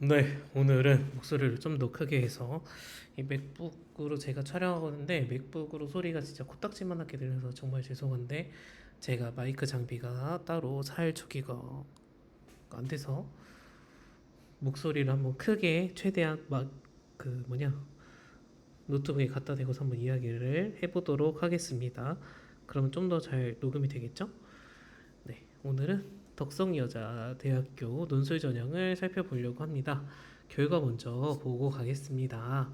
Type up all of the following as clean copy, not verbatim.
네, 오늘은 목소리를 좀 더 크게 해서 이 맥북으로 제가 촬영하는데 맥북으로 소리가 진짜 코딱지만하게 들려서 정말 죄송한데 제가 마이크 장비가 따로 살 주기가 안 돼서 목소리를 한번 크게 최대한 막 그 뭐냐 노트북에 갖다 대고서 한번 이야기를 해보도록 하겠습니다. 그러면 좀 더 잘 녹음이 되겠죠? 네, 오늘은 덕성여자대학교 논술 전형을 살펴보려고 합니다. 결과 먼저 보고 가겠습니다.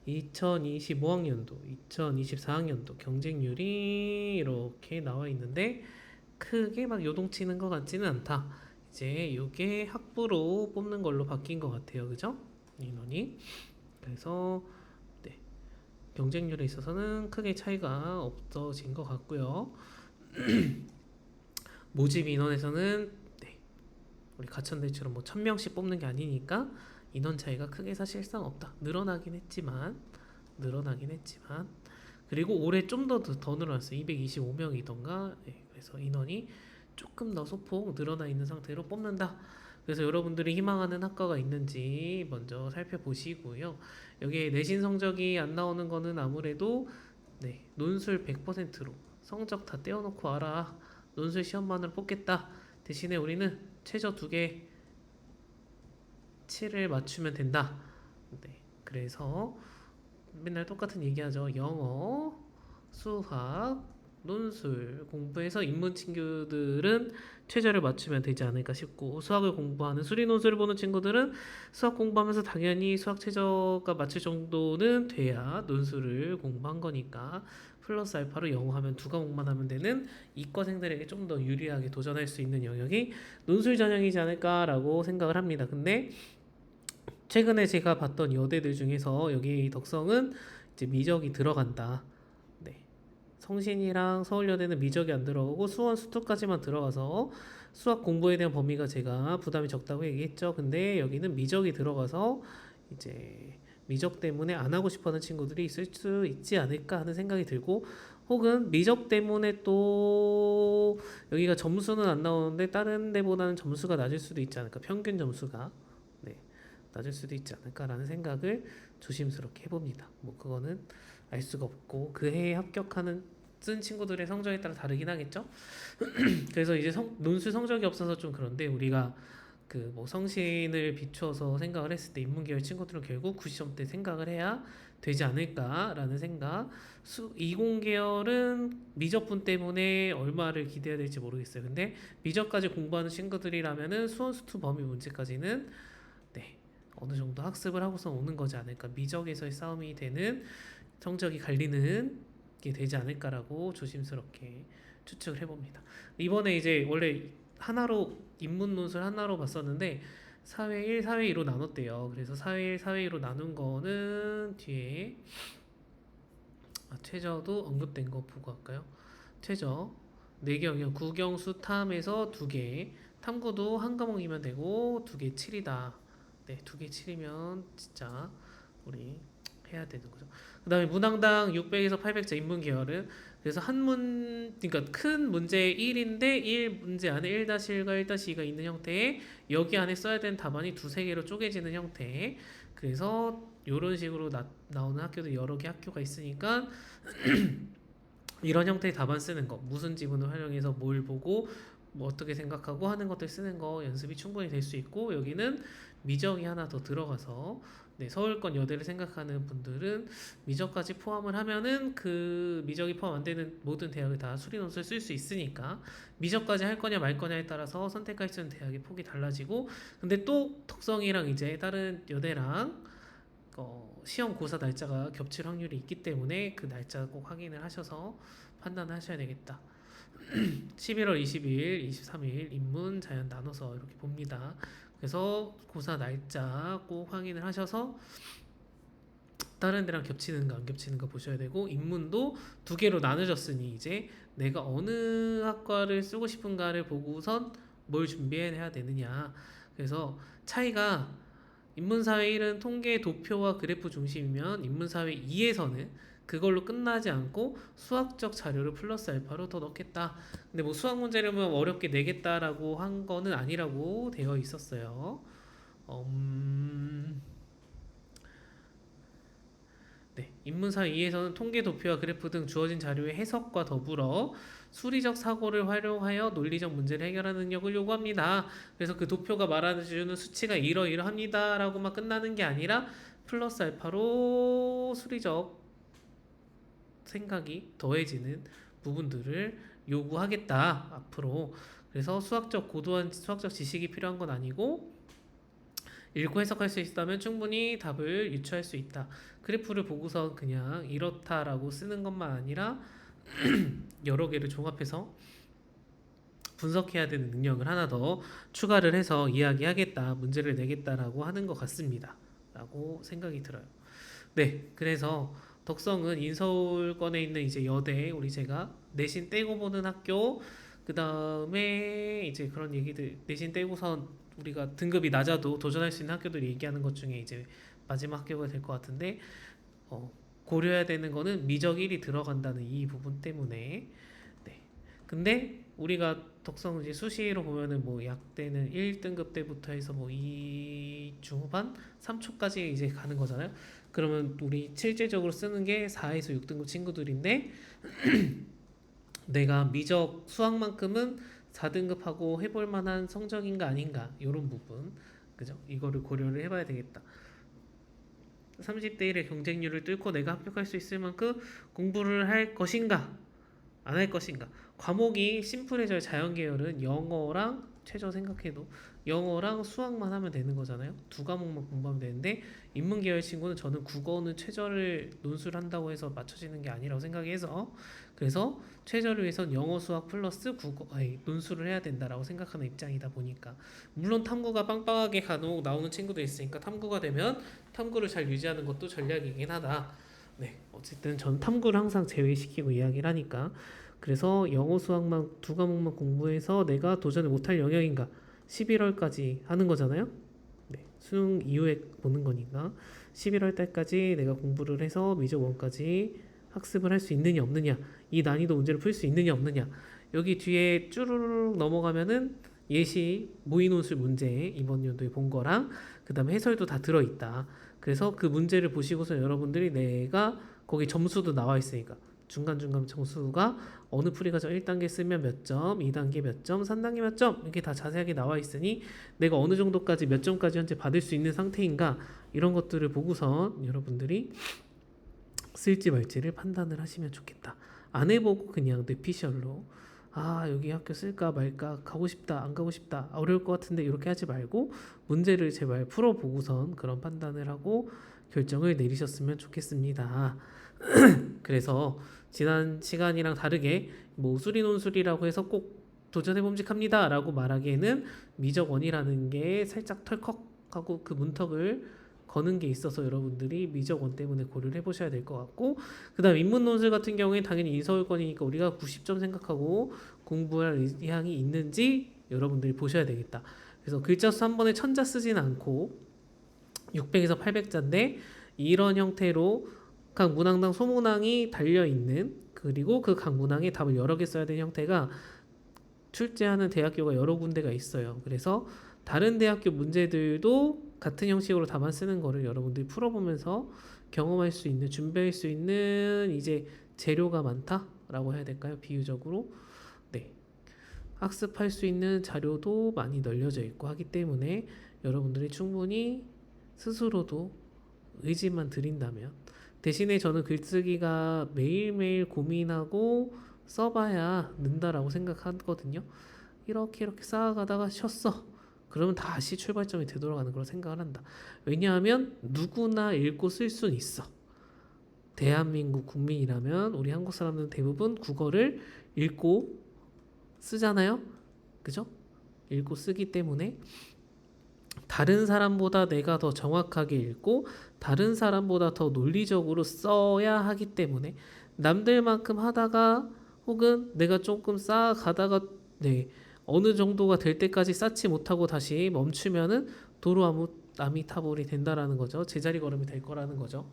2025학년도, 2024학년도 경쟁률이 이렇게 나와 있는데 크게 막 요동치는 것 같지는 않다. 이제 이게 학부로 뽑는 걸로 바뀐 것 같아요. 그죠? 인원이. 그래서 네, 경쟁률에 있어서는 크게 차이가 없어진 것 같고요. 모집 인원에서는 네, 우리 가천대처럼 뭐 1000명씩 뽑는 게 아니니까 인원 차이가 크게 사실상 없다. 늘어나긴 했지만 그리고 올해 좀 더 늘어났어요. 225명이던가. 네, 그래서 인원이 조금 더 소폭 늘어나 있는 상태로 뽑는다. 그래서 여러분들이 희망하는 학과가 있는지 먼저 살펴보시고요. 여기에 내신 성적이 안 나오는 거는 아무래도 네, 논술 100%로 성적 다 떼어놓고 와라. 논술 시험만으로 뽑겠다. 대신에 우리는 최저 2개 7을 맞추면 된다. 네, 그래서 맨날 똑같은 얘기하죠. 영어, 수학, 논술 공부해서 인문 친구들은 최저를 맞추면 되지 않을까 싶고 수학을 공부하는 수리 논술을 보는 친구들은 수학 공부하면서 당연히 수학 최저가 맞출 정도는 돼야 논술을 공부한 거니까 플러스 알파로 영어 하면 두 과목만 하면 되는 이과생들에게 좀 더 유리하게 도전할 수 있는 영역이 논술 전형이지 않을까라고 생각을 합니다. 근데 최근에 제가 봤던 여대들 중에서 여기 덕성은 이제 미적이 들어간다. 네. 성신이랑 서울여대는 미적이 안 들어가고 수원 수투까지만 들어가서 수학 공부에 대한 범위가 제가 부담이 적다고 얘기했죠. 근데 여기는 미적이 들어가서 이제 미적 때문에 안 하고 싶어하는 친구들이 있을 수 있지 않을까 하는 생각이 들고 혹은 미적 때문에 또 여기가 점수는 안 나오는데 다른 데보다는 점수가 낮을 수도 있지 않을까. 평균 점수가. 네. 낮을 수도 있지 않을까라는 생각을 조심스럽게 해봅니다. 뭐 그거는 알 수가 없고 그 해에 합격하는 쓴 친구들의 성적에 따라 다르긴 하겠죠. 그래서 이제 논술 성적이 없어서 좀 그런데 우리가 그 뭐 성신을 비춰서 생각을 했을 때 인문계열 친구들은 결국 90점대 생각을 해야 되지 않을까라는 생각. 이공계열은 미적분 때문에 얼마를 기대해야 될지 모르겠어요. 근데 미적까지 공부하는 친구들이라면은 수원수투 범위 문제까지는 네, 어느 정도 학습을 하고서 오는 거지 않을까. 미적에서의 싸움이 되는 성적이 갈리는 게 되지 않을까라고 조심스럽게 추측을 해봅니다. 이번에 이제 원래 하나로 인문 논술 하나로 봤었는데 사회 1, 사회 2로 나눴대요. 그래서 사회 1, 사회 2로 나눈 거는 뒤에 최저도 언급된 거 보고 할까요? 최저 4경이요. 국영수 탐에서 2개 탐구도 한 과목이면 되고 2개 7이다. 네, 2개 7이면 진짜 우리 해야 되는 거죠. 그다음에 문항당 600에서 800자 인문 계열은 그래서 그러니까 큰 문제 1인데 1 문제 안에 1-1과 1-2가 있는 형태에 여기 안에 써야 되는 답안이 두세 개로 쪼개지는 형태. 그래서 이런 식으로 나오는 학교도 여러 개 학교가 있으니까 이런 형태의 답안 쓰는 거, 무슨 지문을 활용해서 뭘 보고 뭐 어떻게 생각하고 하는 것들 쓰는 거 연습이 충분히 될 수 있고 여기는 미적이 하나 더 들어가서 네, 서울권 여대를 생각하는 분들은 미적까지 포함을 하면은 그 미적이 포함 안 되는 모든 대학을 다 수리논술 쓸 수 있으니까 미적까지 할 거냐 말 거냐에 따라서 선택할 수 있는 대학의 폭이 달라지고 근데 또 덕성이랑 이제 다른 여대랑 시험 고사 날짜가 겹칠 확률이 있기 때문에 그 날짜 꼭 확인을 하셔서 판단하셔야 되겠다. 11월 20일, 23일 인문, 자연 나눠서 이렇게 봅니다. 그래서 고사 날짜 꼭 확인을 하셔서 다른 데랑 겹치는가 안 겹치는가 보셔야 되고 인문도 2개로 나눠졌으니 이제 내가 어느 학과를 쓰고 싶은가를 보고선 뭘 준비해야 되느냐. 그래서 차이가 인문사회 1은 통계 도표와 그래프 중심이면 인문사회 2에서는 그걸로 끝나지 않고 수학적 자료를 플러스 알파로 더 넣겠다. 근데 뭐 수학 문제를 뭐 어렵게 내겠다라고 한 거는 아니라고 되어 있었어요. 음, 네, 입문사 2에서는 통계 도표와 그래프 등 주어진 자료의 해석과 더불어 수리적 사고를 활용하여 논리적 문제를 해결하는 능력을 요구합니다. 그래서 그 도표가 말해주는 수치가 이러이러합니다 라고만 끝나는 게 아니라 플러스 알파로 수리적 생각이 더해지는 부분들을 요구하겠다 앞으로. 그래서 수학적 고도한 수학적 지식이 필요한 건 아니고 읽고 해석할 수 있다면 충분히 답을 유추할 수 있다. 그래프를 보고서 그냥 이렇다라고 쓰는 것만 아니라 여러 개를 종합해서 분석해야 되는 능력을 하나 더 추가를 해서 이야기하겠다, 문제를 내겠다라고 하는 것 같습니다. 라고 생각이 들어요. 네, 그래서 덕성은 인서울권에 있는 이제 여대, 우리 제가 내신 떼고 보는 학교, 그 다음에 이제 그런 얘기들, 내신 떼고선 우리가 등급이 낮아도 도전할 수 있는 학교들 얘기하는 것 중에 이제 마지막 학교가 될 것 같은데, 어, 고려해야 되는 거는 미적 1이 들어간다는 이 부분 때문에. 네. 근데 우리가 덕성 이제 수시로 보면은 뭐 약대는 1등급 때부터 해서 뭐 2 중후반 3초까지 이제 가는 거잖아요. 그러면 우리 실질적으로 쓰는 게 4에서 6등급 친구들인데 내가 미적 수학만큼은 4등급하고 해볼 만한 성적인가 아닌가 이런 부분, 그죠? 이거를 고려를 해봐야 되겠다. 30대 1의 경쟁률을 뚫고 내가 합격할 수 있을 만큼 공부를 할 것인가 안 할 것인가. 과목이 심플해져요. 자연 계열은 영어랑 최저 생각해도 영어랑 수학만 하면 되는 거잖아요. 두 과목만 공부하면 되는데 인문 계열 친구는 저는 국어는 최저를 논술 한다고 해서 맞춰지는 게 아니라고 생각해서, 그래서 최저를 위해선 영어 수학 플러스 국어 논술을 해야 된다라고 생각하는 입장이다 보니까, 물론 탐구가 빵빵하게 간혹 나오는 친구도 있으니까 탐구가 되면 탐구를 잘 유지하는 것도 전략이긴 하다. 네, 어쨌든 전 탐구를 항상 제외시키고 이야기를 하니까. 그래서 영어 수학만 두 과목만 공부해서 내가 도전을 못할 영역인가 11월까지 하는 거잖아요. 네, 수능 이후에 보는 거니까 11월 달까지 내가 공부를 해서 미적 원까지 학습을 할 수 있느냐 없느냐, 이 난이도 문제를 풀 수 있느냐 없느냐, 여기 뒤에 쭈루룩 넘어가면은 예시 모의논술 문제 이번 연도에 본 거랑 그 다음에 해설도 다 들어있다. 그래서 그 문제를 보시고서 여러분들이 내가 거기 점수도 나와 있으니까 중간중간 점수가 어느 풀이과정 1단계 쓰면 몇 점, 2단계 몇 점, 3단계 몇 점, 이렇게 다 자세하게 나와 있으니 내가 어느 정도까지 몇 점까지 현재 받을 수 있는 상태인가, 이런 것들을 보고서 여러분들이 쓸지 말지를 판단을 하시면 좋겠다. 안 해보고 그냥 뇌피셜로 여기 학교 쓸까 말까, 가고 싶다 안 가고 싶다, 어려울 것 같은데, 이렇게 하지 말고 문제를 제발 풀어보고선 그런 판단을 하고 결정을 내리셨으면 좋겠습니다. 그래서 지난 시간이랑 다르게 뭐 수리 논술이라고 해서 꼭 도전해 봄직합니다 라고 말하기에는 미적원이라는 게 살짝 털컥하고 그 문턱을 거는 게 있어서 여러분들이 미적원 때문에 고려를 해보셔야 될 것 같고, 그 다음 인문논술 같은 경우에 당연히 인서울권이니까 우리가 90점 생각하고 공부할 의향이 있는지 여러분들이 보셔야 되겠다. 그래서 글자 수 한 번에 천자 쓰진 않고 600에서 800자인데 이런 형태로 각 문항당 소문항이 달려있는, 그리고 그 각 문항에 답을 여러 개 써야 되는 형태가 출제하는 대학교가 여러 군데가 있어요. 그래서 다른 대학교 문제들도 같은 형식으로 답안 쓰는 거를 여러분들이 풀어보면서 경험할 수 있는, 준비할 수 있는 이제 재료가 많다라고 해야 될까요? 비유적으로. 네. 학습할 수 있는 자료도 많이 널려져 있고 하기 때문에 여러분들이 충분히 스스로도 의지만 들인다면, 대신에 저는 글쓰기가 매일매일 고민하고 써봐야 는다라고 생각하거든요. 이렇게 쌓아가다가 쉬었어. 그러면 다시 출발점이 되돌아가는 걸 생각을 한다. 왜냐하면 누구나 읽고 쓸 수는 있어. 대한민국 국민이라면 우리 한국 사람들은 대부분 국어를 읽고 쓰잖아요. 그죠? 읽고 쓰기 때문에 다른 사람보다 내가 더 정확하게 읽고 다른 사람보다 더 논리적으로 써야 하기 때문에, 남들만큼 하다가 혹은 내가 조금 쌓아가다가 어느 정도가 될 때까지 쌓지 못하고 다시 멈추면은 도로 아미타불이 된다라는 거죠. 제자리 걸음이 될 거라는 거죠.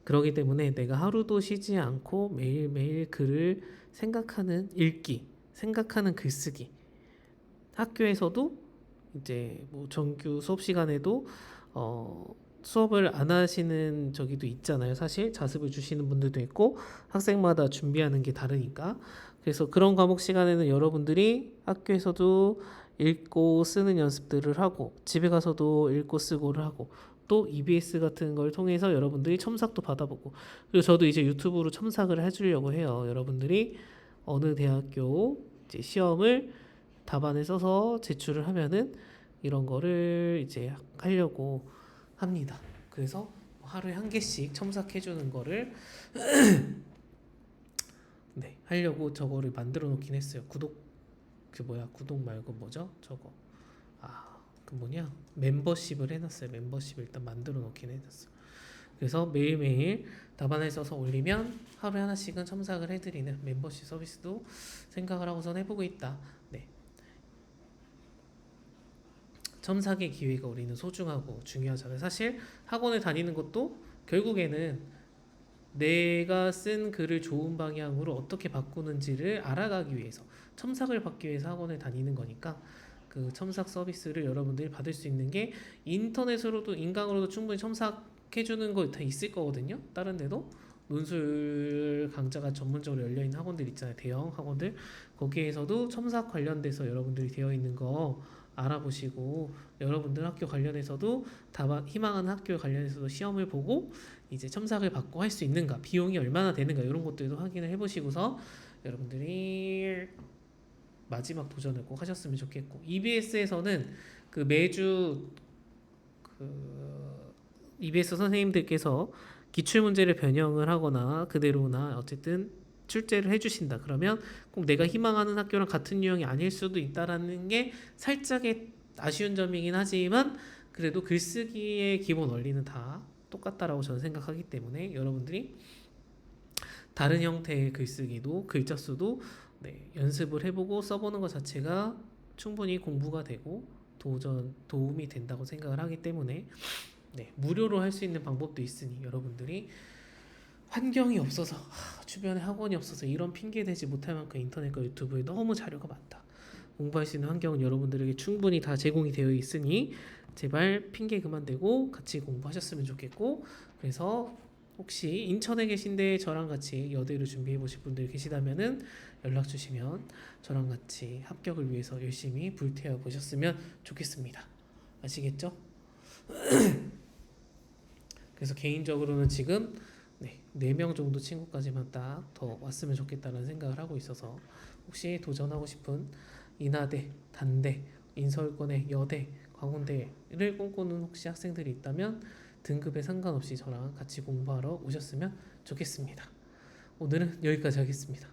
그러기 때문에 내가 하루도 쉬지 않고 매일매일 글을 생각하는 읽기, 생각하는 글쓰기, 학교에서도 이제 뭐 정규 수업 시간에도 수업을 안 하시는 저기도 있잖아요. 사실 자습을 주시는 분들도 있고 학생마다 준비하는 게 다르니까. 그래서 그런 과목 시간에는 여러분들이 학교에서도 읽고 쓰는 연습들을 하고 집에 가서도 읽고 쓰고를 하고 또 EBS 같은 걸 통해서 여러분들이 첨삭도 받아보고 그리고 저도 이제 유튜브로 첨삭을 해주려고 해요. 여러분들이 어느 대학교 이제 시험을 답안을 써서 제출을 하면은 이런 거를 이제 하려고 합니다. 그래서 하루에 한 개씩 첨삭해 주는 거를 네, 하려고 저거를 만들어 놓긴 했어요. 구독 말고 뭐죠? 저거. 그 뭐냐? 멤버십을 해놨어요. 멤버십 일단 만들어 놓긴 해놨어요. 그래서 매일매일 답안을 써서 올리면 하루에 하나씩은 첨삭을 해드리는 멤버십 서비스도 생각을 하고선 해보고 있다. 네. 첨삭의 기회가 우리는 소중하고 중요하잖아요. 사실 학원을 다니는 것도 결국에는 내가 쓴 글을 좋은 방향으로 어떻게 바꾸는지를 알아가기 위해서 첨삭을 받기 위해서 학원을 다니는 거니까 그 첨삭 서비스를 여러분들이 받을 수 있는 게 인터넷으로도 인강으로도 충분히 첨삭해 주는 거 다 있을 거거든요. 다른 데도 논술 강좌가 전문적으로 열려 있는 학원들 있잖아요. 대형 학원들 거기에서도 첨삭 관련돼서 여러분들이 되어 있는 거 알아보시고 여러분들 학교 관련해서도 희망하는 학교 관련해서도 시험을 보고 이제 첨삭을 받고 할 수 있는가 비용이 얼마나 되는가 이런 것들도 확인을 해보시고서 여러분들이 마지막 도전을 꼭 하셨으면 좋겠고 EBS에서는 그 매주 그 EBS 선생님들께서 기출문제를 변형을 하거나 그대로나 어쨌든 출제를 해주신다. 그러면 꼭 내가 희망하는 학교랑 같은 유형이 아닐 수도 있다라는 게 살짝의 아쉬운 점이긴 하지만 그래도 글쓰기의 기본 원리는 다 똑같다라고 저는 생각하기 때문에 여러분들이 다른 형태의 글쓰기도 글자 수도 네, 연습을 해보고 써보는 것 자체가 충분히 공부가 되고 도움이 된다고 생각을 하기 때문에 네, 무료로 할 수 있는 방법도 있으니 여러분들이 환경이 없어서 주변에 학원이 없어서 이런 핑계 대지 못할 만큼 인터넷과 유튜브에 너무 자료가 많다. 공부할 수 있는 환경은 여러분들에게 충분히 다 제공이 되어 있으니 제발 핑계 그만 대고 같이 공부하셨으면 좋겠고 그래서 혹시 인천에 계신데 저랑 같이 여대를 준비해 보실 분들 계시다면은 연락 주시면 저랑 같이 합격을 위해서 열심히 불태워 보셨으면 좋겠습니다. 아시겠죠? 그래서 개인적으로는 지금 4명 정도 친구까지만 딱 더 왔으면 좋겠다는 생각을 하고 있어서 혹시 도전하고 싶은 인하대, 단대, 인서울권의 여대, 광운대를 꿈꾸는 혹시 학생들이 있다면 등급에 상관없이 저랑 같이 공부하러 오셨으면 좋겠습니다. 오늘은 여기까지 하겠습니다.